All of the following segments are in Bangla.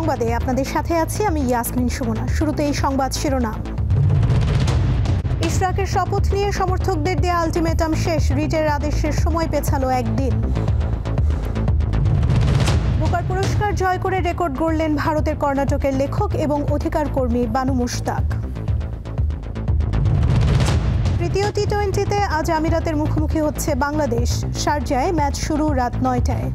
সংবাদে আপনাদের সাথে আছি আমি ইয়াসমিন সুমনা। শুরুতে এই সংবাদ শিরোনাম। ইশরাকের শপথ নিয়ে সমর্থকদের দেয়া আলটিমেটাম শেষ, রিটের আদেশের সময় পেছালো একদিন। বুকার পুরস্কার জয় করে রেকর্ড গড়লেন ভারতের কর্ণাটকের লেখক এবং অধিকার কর্মী বানু মুশতাক। তৃতীয় টি-20তে আজ আমিরাতের মুখোমুখি হচ্ছে বাংলাদেশ। শারজায় ম্যাচ শুরু রাত 9টায়।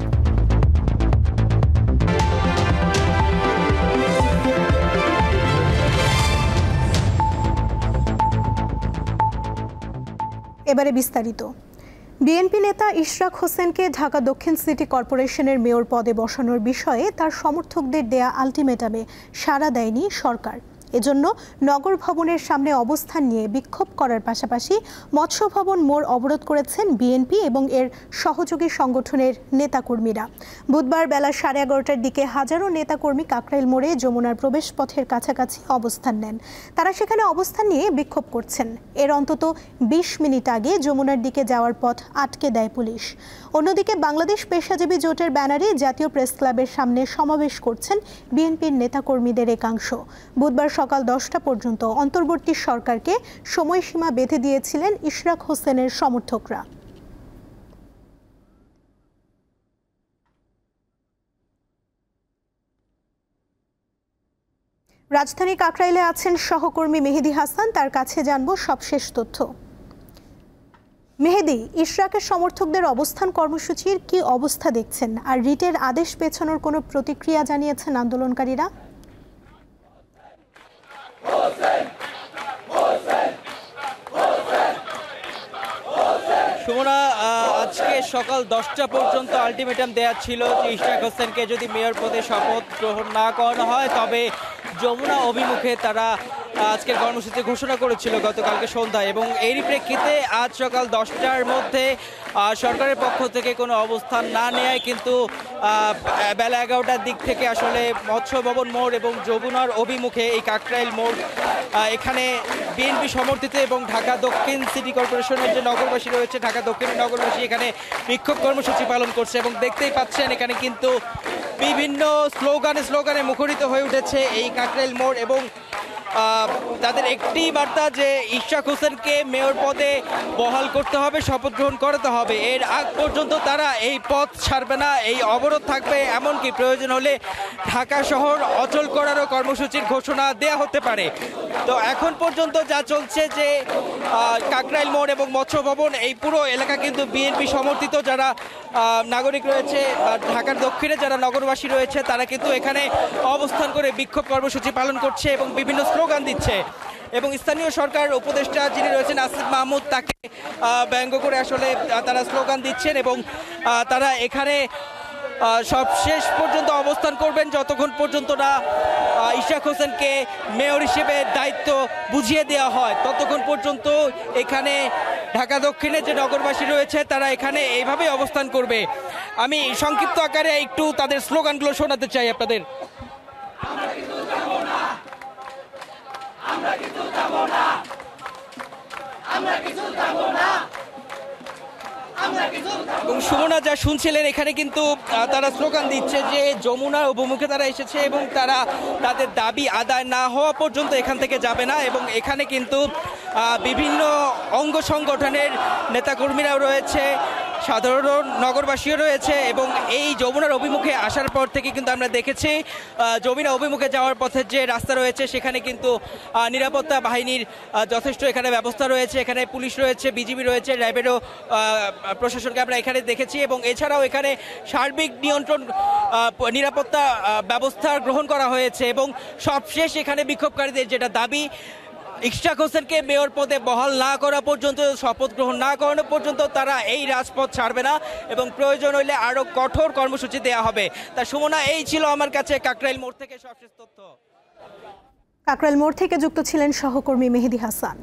এবারে বিস্তারিত। বিএনপি নেতা ইশরাক হোসেনকে ঢাকা দক্ষিণ সিটি কর্পোরেশনের মেয়র পদে বসানোর বিষয়ে তার সমর্থকদের দেয়া আলটিমেটামে সাড়া দেয়নি সরকার। এজন্য নগর ভবনের সামনে অবস্থান নিয়ে বিক্ষোভ করার পাশাপাশি মৎস্য ভবন মোড় অবরোধ করেছেন বিএনপি এবং এর সহযোগী সংগঠনের নেতাকর্মীরা। বুধবার বেলা 11:30টার দিকে হাজারো নেতাকর্মী কাকরাইল মোড়ে যমুনার প্রবেশ পথের কাছাকাছি অবস্থান নেন। তারা সেখানে অবস্থান নিয়ে বিক্ষোভ করছেন। এর অন্তত 20 মিনিট আগে যমুনার দিকে যাওয়ার পথ আটকে দেয় পুলিশ। অন্যদিকে বাংলাদেশ পেশাজীবী জোটের ব্যানারে জাতীয় প্রেস ক্লাবের সামনে সমাবেশ করছেন বিএনপির নেতাকর্মীদের একাংশ। বুধবার সকাল 10টা পর্যন্ত অন্তর্বর্তী সরকারকে সময়সীমা বেঁধে দিয়েছিলেন ইশরাক হোসেনের সমর্থকরা। রাজধানী কাকরাইলে আছেন সহকর্মী মেহেদি হাসান, তার কাছে জানবো সবশেষ তথ্য। মেহেদি, ইশরাকের সমর্থকদের অবস্থান কর্মসূচির কি অবস্থা দেখছেন, আর রিটের আদেশ পেছানোর কোনো প্রতিক্রিয়া জানিয়েছেন আন্দোলনকারীরা? সুমনা, আজকে সকাল 10টা পর্যন্ত আলটিমেটাম দেওয়া ছিল যে ইশরাক হোসেনকে যদি মেয়র পদে শপথ গ্রহণ না করানো হয় তবে যমুনা অভিমুখে তারা আজকের কর্মসূচি ঘোষণা করেছিল গতকালকে সন্ধ্যায়, এবং এরই প্রেক্ষিতে আজ সকাল 10টার মধ্যে সরকারের পক্ষ থেকে কোনো অবস্থান না নেয় কিন্তু বেলা 11টার দিক থেকে আসলে মৎস্য ভবন মোড় এবং যমুনার অভিমুখে এই কাকরাইল মোড়, এখানে বিএনপি সমর্থিত এবং ঢাকা দক্ষিণ সিটি কর্পোরেশনের যে নগরবাসী রয়েছে, ঢাকা দক্ষিণের নগরবাসী এখানে বিক্ষোভ কর্মসূচি পালন করছে। এবং দেখতেই পাচ্ছেন এখানে কিন্তু বিভিন্ন স্লোগানে মুখরিত হয়ে উঠেছে এই কাকরাইল মোড়, এবং তাদের একটি বার্তা যে ইশরাক হোসেনকে মেয়র পদে বহাল করতে হবে, শপথ গ্রহণ করাতে হবে। এর আগ পর্যন্ত তারা এই পথ ছাড়বে না, এই অবরোধ থাকবে, এমনকি প্রয়োজন হলে ঢাকা শহর অচল করারও কর্মসূচির ঘোষণা দেয়া হতে পারে। তো এখন পর্যন্ত যা চলছে যে কাকরাইল মোড় এবং মৎস্য ভবন, এই পুরো এলাকা কিন্তু বিএনপি সমর্থিত যারা নাগরিক রয়েছে, ঢাকার দক্ষিণে যারা নগরবাসী রয়েছে তারা কিন্তু এখানে অবস্থান করে বিক্ষোভ কর্মসূচি পালন করছে এবং বিভিন্ন স্লোগান দিচ্ছে। এবং স্থানীয় সরকার উপদেষ্টা যিনি রয়েছেন আসিফ মাহমুদ, তাকে ব্যঙ্গ করে আসলে তারা স্লোগান দিচ্ছেন এবং তারা এখানে সবশেষ পর্যন্ত অবস্থান করবেন যতক্ষণ পর্যন্ত না ইশরাক হোসেনকে মেয়র হিসেবে দায়িত্ব বুঝিয়ে দেওয়া হয়, ততক্ষণ পর্যন্ত এখানে ঢাকা দক্ষিণে যে নগরবাসী রয়েছে তারা এখানে এইভাবেই অবস্থান করবে। আমি সংক্ষিপ্ত আকারে একটু তাদের স্লোগানগুলো শোনাতে চাই আপনাদের। এবং সুমনা, যা শুনছিলেন এখানে কিন্তু তারা স্লোগান দিচ্ছে যে যমুনার অভিমুখে তারা এসেছে এবং তারা তাদের দাবি আদায় না হওয়া পর্যন্ত এখান থেকে যাবে না। এবং এখানে কিন্তু বিভিন্ন অঙ্গ সংগঠনের নেতাকর্মীরাও রয়েছে, সাধারণ নগরবাসীও রয়েছে। এবং এই যমুনার অভিমুখে আসার পর থেকে কিন্তু আমরা দেখেছি যমুনা অভিমুখে যাওয়ার পথে যে রাস্তা রয়েছে সেখানে কিন্তু নিরাপত্তা বাহিনীর যথেষ্ট এখানে ব্যবস্থা রয়েছে, এখানে পুলিশ রয়েছে, বিজিবি রয়েছে, র্যাবেরও প্রশাসনকে আমরা এখানে দেখেছি। এবং এছাড়াও এখানে সার্বিক নিয়ন্ত্রণ নিরাপত্তা ব্যবস্থা গ্রহণ করা হয়েছে। এবং সবশেষ এখানে বিক্ষোভকারীদের যেটা দাবি, ইশরাক হোসেনকে মেয়র পদে বহাল না করা পর্যন্ত, শপথ গ্রহণ না করানো পর্যন্ত তারা এই রাজপথ ছাড়বে না এবং প্রয়োজন হলে আরো কঠোর কর্মসূচি দেওয়া হবে। তা সুমনা, এই ছিল আমার কাছে কাকরাইল মোড় থেকে সবশেষ তথ্য। কাকরাইল মোড় থেকে যুক্ত ছিলেন সহকর্মী মেহেদি হাসান।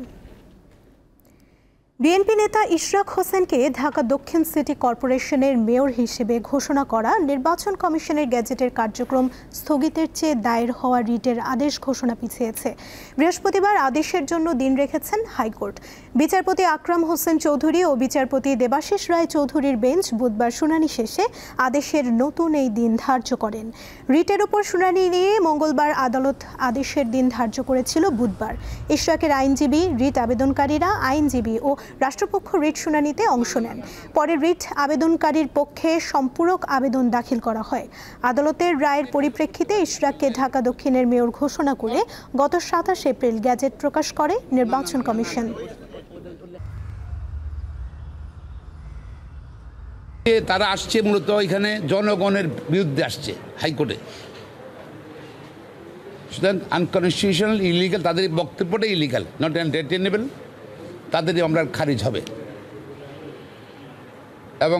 বিএনপি নেতা ইশরাক হোসেনকে ঢাকা দক্ষিণ সিটি কর্পোরেশনের মেয়র হিসেবে ঘোষণা করা নির্বাচন কমিশনের গেজেটের কার্যক্রম স্থগিতের চেয়ে দায়ের হওয়া রিটের আদেশ ঘোষণা পিছিয়েছে। বৃহস্পতিবার আদেশের জন্য দিন রেখেছেন হাইকোর্ট। বিচারপতি আকরাম হোসেন চৌধুরী ও বিচারপতি দেবাশিস রায় চৌধুরীর বেঞ্চ বুধবার শুনানি শেষে আদেশের নতুন এই দিন ধার্য করেন। রিটের উপর শুনানি নিয়ে মঙ্গলবার আদালত আদেশের দিন ধার্য করেছিল বুধবার। ইশরাকের আইনজীবী, রিট আবেদনকারীরা, আইনজীবী ও রাষ্ট্রপক্ষ রিট শুনানিতে অংশ নেন। পরে রিট আবেদনকারীর পক্ষে সম্পূরক আবেদন দাখিল করা হয়। আদালতের রায়ের পরিপ্রেক্ষিতে ইশরাককে ঢাকা দক্ষিণের মেয়র ঘোষণা করে গত 27 এপ্রিল গেজেট প্রকাশ করে নির্বাচন কমিশন। তারা আসছে মূলত এখানে জনগণের বিরুদ্ধে আসছে হাইকোর্টে, সুতরাং আনকনস্টিটিউশনাল, ইলিগাল, তাদের বক্তব্যটা ইলিগাল, নট এন্টারটেনেবল, তাদেরই আমরা খারিজ হবে। এবং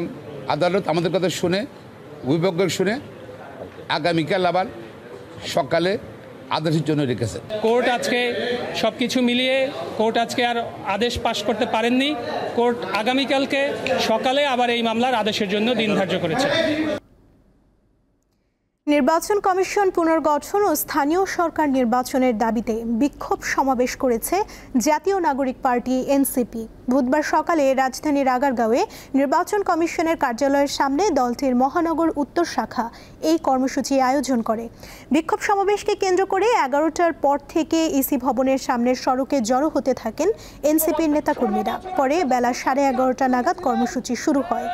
আদালত আমাদের কথা শুনে, অভিভাবক শুনে আগামীকাল আবার সকালে আদেশের জন্য রেখেছে। কোর্ট আজকে সব কিছু মিলিয়ে কোর্ট আজকে আর আদেশ পাশ করতে পারেননি। কোর্ট আগামীকালকে সকালে আবার এই মামলার আদেশের জন্য দিন ধার্য করেছে। নির্বাচন কমিশন পুনর্গঠন ও স্থানীয় সরকার নির্বাচনের দাবিতে বিক্ষোভ সমাবেশ করেছে জাতীয় নাগরিক পার্টি এনসিপি। বুধবার সকালে রাজধানীর আগারগাঁওয়ে নির্বাচন কমিশনের কার্যালয়ের সামনে দলটির মহানগর উত্তর শাখা এই কর্মসূচি আয়োজন করে। বিক্ষোভ সমাবেশকে কেন্দ্র করে 11টার পর থেকে ইসি ভবনের সামনের সড়কে জড়ো হতে থাকেন এনসিপির নেতাকর্মীরা। পরে বেলা 11:30 নাগাদ কর্মসূচি শুরু হয়।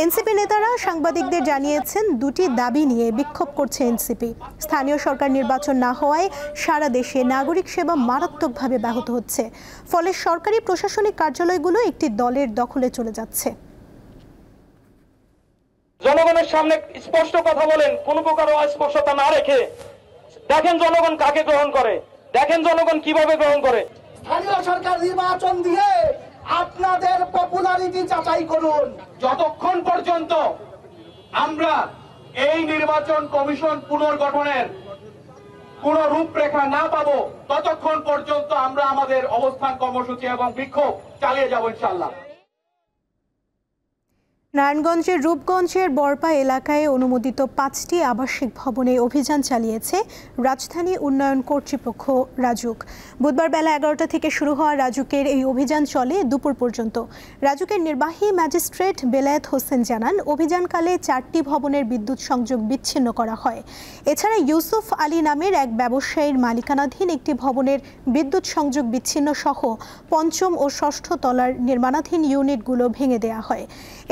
এনসিপি নেতারা সাংবাদিকদের জানিয়েছেন, দুটি দাবি নিয়ে বিক্ষোভ করছে এনসিপি। স্থানীয় সরকার নির্বাচন না হওয়ায় সারা দেশে নাগরিক সেবা মারাত্মকভাবে ব্যাহত হচ্ছে। ফলে সরকারি প্রশাসনিক কার্যালয়গুলো একটি দলের দখলে চলে যাচ্ছে। জনগণের সামনে স্পষ্ট কথা বলেন, কোনো প্রকার অস্পষ্টতা না রেখে। দেখেন জনগণ কাকে গ্রহণ করে, দেখেন জনগণ কিভাবে গ্রহণ করে। স্থানীয় সরকার নির্বাচন দিয়ে আপনাদের পপুলারিটি যাচাই করুন। যতক্ষণ পর্যন্ত আমরা এই নির্বাচন কমিশন পুনর্গঠনের কোন রূপরেখা না পাবো, ততক্ষণ পর্যন্ত আমরা আমাদের অবস্থান কর্মসূচি এবং বিক্ষোভ চালিয়ে যাব ইনশাআল্লাহ। নারায়ণগঞ্জের রূপগঞ্জের বরপা এলাকায় অনুমোদিত 5টি আবাসিক ভবনে অভিযান চালিয়েছে রাজধানী উন্নয়ন কর্তৃপক্ষ রাজুক। বুধবার বেলা 11টা থেকে শুরু হওয়া রাজুকের এই অভিযান চলে দুপুর পর্যন্ত। রাজুকের নির্বাহী ম্যাজিস্ট্রেট বেলায়েত হোসেন জানান, অভিযানকালে 4টি ভবনের বিদ্যুৎ সংযোগ বিচ্ছিন্ন করা হয়। এছাড়া ইউসুফ আলী নামের এক ব্যবসায়ীর মালিকানাধীন একটি ভবনের বিদ্যুৎ সংযোগ বিচ্ছিন্ন সহ 5ম ও 6ষ্ঠ তলার নির্মাণাধীন ইউনিটগুলো ভেঙে দেওয়া হয়।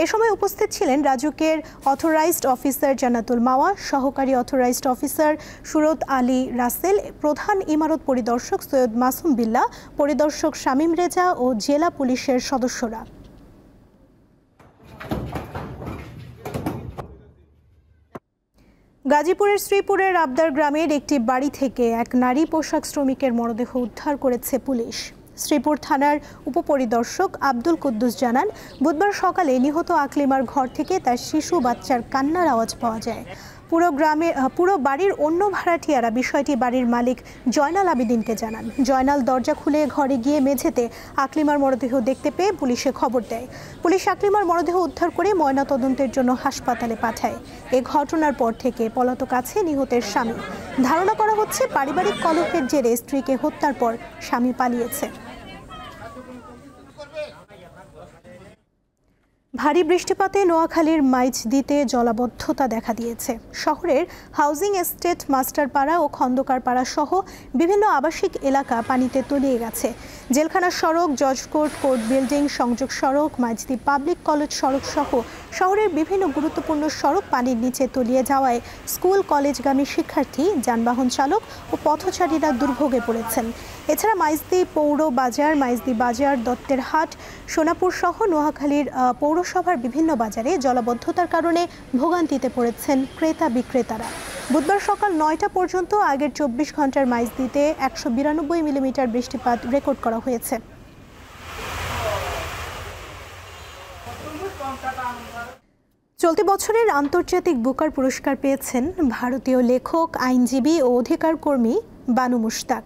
এ সময় উপস্থিত ছিলেন রাজুকের অথরাইজড অফিসার জান্নাতুল মাওয়া, সহকারী অথরাইজড অফিসার সুরত আলী রাসেল, প্রধান ইমারত পরিদর্শক সৈয়দ মাসুম বিল্লাহ, পরিদর্শক শামীম রেজা ও জেলা পুলিশের সদস্যরা। গাজীপুরের শ্রীপুরের আবদার গ্রামের একটি বাড়ি থেকে এক নারী পোশাক শ্রমিকের মরদেহ উদ্ধার করেছে পুলিশ। শ্রীপুর থানার উপপরিদর্শক আব্দুল কুদ্দুস জানান, বুধবার সকালে নিহত আকলিমার ঘর থেকে তার শিশু বাচ্চার কান্নার আওয়াজ পাওয়া যায়। পুরো বাড়ির অন্য ভাড়াটিয়ারা বিষয়টি বাড়ির মালিক জয়নাল আবেদিনকে জানান। জয়নাল দরজা খুলে ঘরে গিয়ে মেঝেতে আকলিমার মরদেহ দেখতে পেয়ে পুলিশে খবর দেয়। পুলিশ আকলিমার মরদেহ উদ্ধার করে ময়নাতদন্তের জন্য হাসপাতালে পাঠায়। এ ঘটনার পর থেকে পলাতক আছে নিহতের স্বামী। ধারণা করা হচ্ছে পারিবারিক কলহের জেরে স্ত্রীকে হত্যার পর স্বামী পালিয়েছে। ভারী বৃষ্টিপাতে নোয়াখালীর মাইজদিতে জলাবদ্ধতা দেখা দিয়েছে। শহরের হাউজিং এস্টেট, মাস্টারপাড়া ও খন্দকারপাড়া সহ বিভিন্ন আবাসিক এলাকা পানিতে তলিয়ে গেছে। জেলখানা সড়ক, জজ কোর্ট, কোর্ট বিল্ডিং, সংযোগ সড়ক, মাইজদি পাবলিক কলেজ সড়ক সহ শহরের বিভিন্ন গুরুত্বপূর্ণ সড়ক পানির নিচে তলিয়ে যাওয়ায় স্কুল কলেজগামী শিক্ষার্থী, যানবাহন চালক ও পথচারীরা দুর্ভোগে পড়েছেন। এছাড়া মাইজদি পৌর বাজার, মাইজদি বাজার, দত্তের হাট, সোনাপুর সহ নোয়াখালীর পৌরসভার বিভিন্ন বাজারে জলাবদ্ধতার কারণে ভোগান্তিতে পড়েছেন ক্রেতা বিক্রেতারা। বুধবার সকাল 9টা পর্যন্ত আগের 24 ঘন্টার মাইজদিতে 192 মিলিমিটার বৃষ্টিপাত রেকর্ড করা হয়েছে। চলতি বছরের আন্তর্জাতিক বুকার পুরস্কার পেয়েছেন ভারতীয় লেখক, আইনজীবী ও অধিকার কর্মী বানু মুশতাক।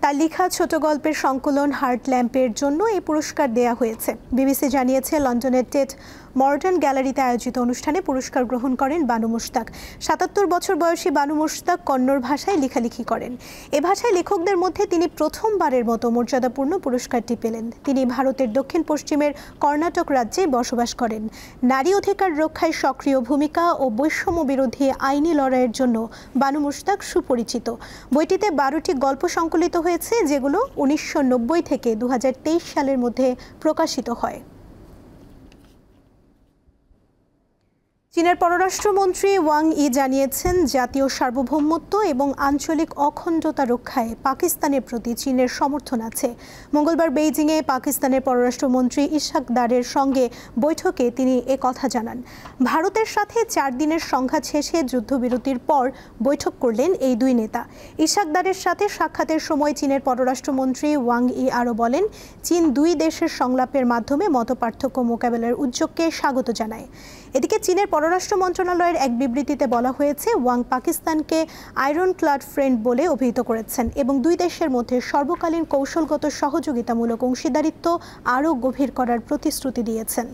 তার লেখা ছোট গল্পের সংকলন হার্ট ল্যাম্পের জন্য এই পুরস্কার দেয়া হয়েছে। বিবিসি জানিয়েছে, লন্ডনের টেট মডার্ন গ্যালারিতে আয়োজিত অনুষ্ঠানে পুরস্কার গ্রহণ করেন বানু মুশতাক। ৭৭ বছর বয়সী বানু মুশতাক কন্নড় ভাষায় লেখালেখি করেন। এ ভাষায় লেখকদের মধ্যে তিনি প্রথমবারের মতো মর্যাদাপূর্ণ পুরস্কারটি পেলেন। তিনি ভারতের দক্ষিণ পশ্চিমের কর্ণাটক রাজ্যে বসবাস করেন। নারী অধিকার রক্ষায় সক্রিয় ভূমিকা ও বৈষম্য বিরোধী আইনি লড়াইয়ের জন্য বানু মুশতাক সুপরিচিত। বইটিতে 12টি গল্প সংকলিত হয়েছে, যেগুলো 1990 থেকে 2023 সালের মধ্যে প্রকাশিত হয়। চীনের পররাষ্ট্রমন্ত্রী ওয়াং ই জানিয়েছেন, জাতীয় সার্বভৌমত্ব এবং আঞ্চলিক অখণ্ডতা রক্ষায় পাকিস্তানের প্রতি চীনের সমর্থন আছে। মঙ্গলবার বেইজিংয়ে পাকিস্তানের পররাষ্ট্রমন্ত্রী ইশাক দারের সঙ্গে বৈঠকে তিনি কথা জানান। ভারতের সাথে 4 দিনের সংঘাত শেষে যুদ্ধবিরতির পর বৈঠক করলেন এই দুই নেতা। ইশাক দারের সাথে সাক্ষাতের সময় চীনের পররাষ্ট্রমন্ত্রী ওয়াং ই আরও বলেন, চীন দুই দেশের সংলাপের মাধ্যমে মতপার্থক্য মোকাবেলার উদ্যোগকে স্বাগত জানায়। এদিকে চীনের পররাষ্ট্র মন্ত্রণালয়ের এক বিবৃতিতে বলা হয়েছে, ওয়াং পাকিস্তানকে আয়রন ক্লাড ফ্রেন্ড বলে অভিহিত করেছেন এবং দুই দেশের মধ্যে সর্বকালীন কৌশলগত সহযোগিতামূলক অংশীদারিত্ব আরও গভীর করার প্রতিশ্রুতি দিয়েছেন।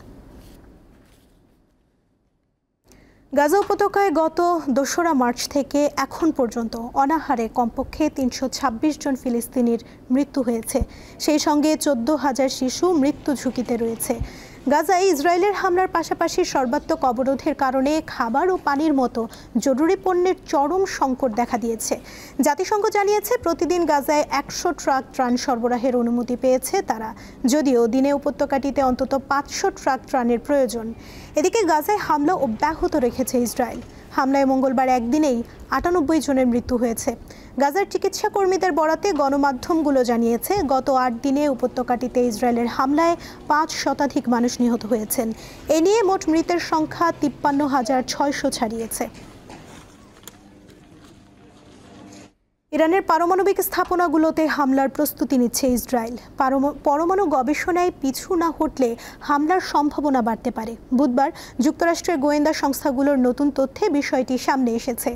গাজা উপত্যকায় গত 2 মার্চ থেকে এখন পর্যন্ত অনাহারে কমপক্ষে 326 জন ফিলিস্তিনির মৃত্যু হয়েছে। সেই সঙ্গে 14,000 শিশু মৃত্যু ঝুঁকিতে রয়েছে। গাজায় ইসরায়েলের হামলার পাশাপাশি সর্বাত্মক অবরোধের কারণে খাবার ও পানির মতো জরুরি পণ্যের চরম সংকট দেখা দিয়েছে। জাতিসংঘ জানিয়েছে, প্রতিদিন গাজায় 100 ট্রাক ত্রাণ সরবরাহের অনুমতি পেয়েছে তারা, যদিও দিনে উপত্যকাটিতে অন্তত 500 ট্রাক ত্রাণের প্রয়োজন। এদিকে গাজায় হামলা অব্যাহত রেখেছে ইসরায়েল। হামলায় মঙ্গলবার একদিনেই 98 জনের মৃত্যু হয়েছে। গাজার চিকিৎসা কর্মীদের বরাতে গণমাধ্যমগুলো জানিয়েছে, গত 8 দিনে উপত্যকাটিতে ইসরায়েলের হামলায় 5 শতাধিক মানুষ নিহত হয়েছেন। এ নিয়ে মোট মৃতের সংখ্যা 53,600 ছাড়িয়েছে। ইরানের পারমাণবিক স্থাপনাগুলোতে হামলার প্রস্তুতি নিচ্ছে ইসরায়েল। পরমাণু গবেষণায় পিছু না হটলে হামলার সম্ভাবনা বাড়তে পারে। বুধবার যুক্তরাষ্ট্রের গোয়েন্দা সংস্থাগুলোর নতুন তথ্যে বিষয়টি সামনে এসেছে।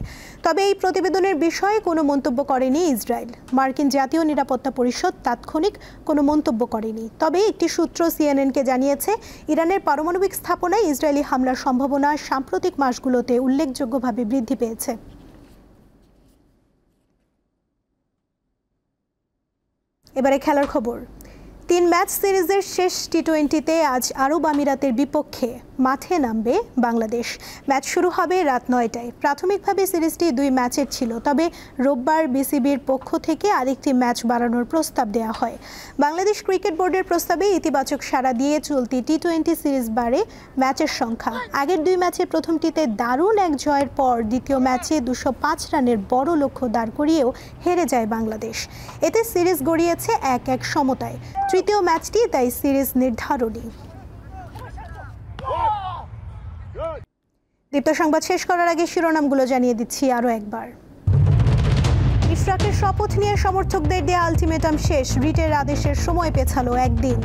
তবে এই প্রতিবেদনের বিষয়ে কোনো মন্তব্য করেনি ইসরায়েল। মার্কিন জাতীয় নিরাপত্তা পরিষদ তাৎক্ষণিক কোনো মন্তব্য করেনি। তবে একটি সূত্র সিএনএনকে জানিয়েছে, ইরানের পারমাণবিক স্থাপনায় ইসরায়েলি হামলার সম্ভাবনা সাম্প্রতিক মাসগুলোতে উল্লেখযোগ্যভাবে বৃদ্ধি পেয়েছে। এবারে খেলার খবর। 3 ম্যাচ সিরিজের শেষ টি-20তে আজ আরব আমিরাতের বিপক্ষে মাঠে নামবে বাংলাদেশ। ম্যাচ শুরু হবে রাত 9টায়। প্রাথমিকভাবে সিরিজটি 2 ম্যাচের ছিল, তবে রোববার বিসিবির পক্ষ থেকে আরেকটি ম্যাচ বাড়ানোর প্রস্তাব দেওয়া হয়। বাংলাদেশ ক্রিকেট বোর্ডের প্রস্তাবে ইতিবাচক সাড়া দিয়ে চলতি টি-20 সিরিজ বাড়ে ম্যাচের সংখ্যা। আগের 2 ম্যাচের প্রথমটিতে দারুণ এক জয়ের পর দ্বিতীয় ম্যাচে 205 রানের বড় লক্ষ্য দাঁড় করিয়েও হেরে যায় বাংলাদেশ। এতে সিরিজ গড়িয়েছে 1-1 সমতায়। তৃতীয় ম্যাচটি তাই সিরিজ নির্ধারণী। দীপ্ত সংবাদ শেষ করার আগে শিরোনামগুলো জানিয়ে দিচ্ছি আরও একবার। ইশরাকের শপথ নিয়ে সমর্থকদের দেয়া আলটিমেটাম শেষ, রিটের আদেশের সময় পেছালো একদিন।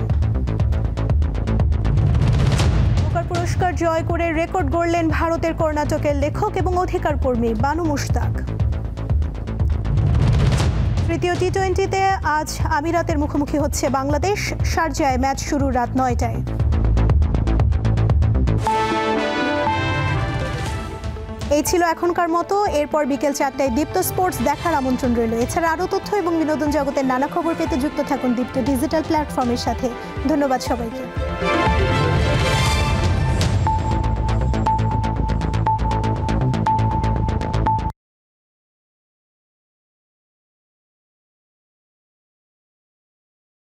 পুরস্কার জয় করে রেকর্ড গড়লেন ভারতের কর্ণাটকের লেখক এবং অধিকার কর্মী বানু মুশতাক। তৃতীয় টি-20তে আজ আমিরাতের মুখোমুখি হচ্ছে বাংলাদেশ। শারজায় ম্যাচ শুরু রাত 9টায়। এই ছিল এখনকার মতো। এরপর বিকেল 4টায় দীপ্ত স্পোর্টস দেখার আমন্ত্রণ রইল। এছাড়া আরও তথ্য এবং বিনোদন জগতের নানা খবর পেতে যুক্ত থাকুন দীপ্ত ডিজিটাল প্ল্যাটফর্মের সাথে। ধন্যবাদ সবাইকে।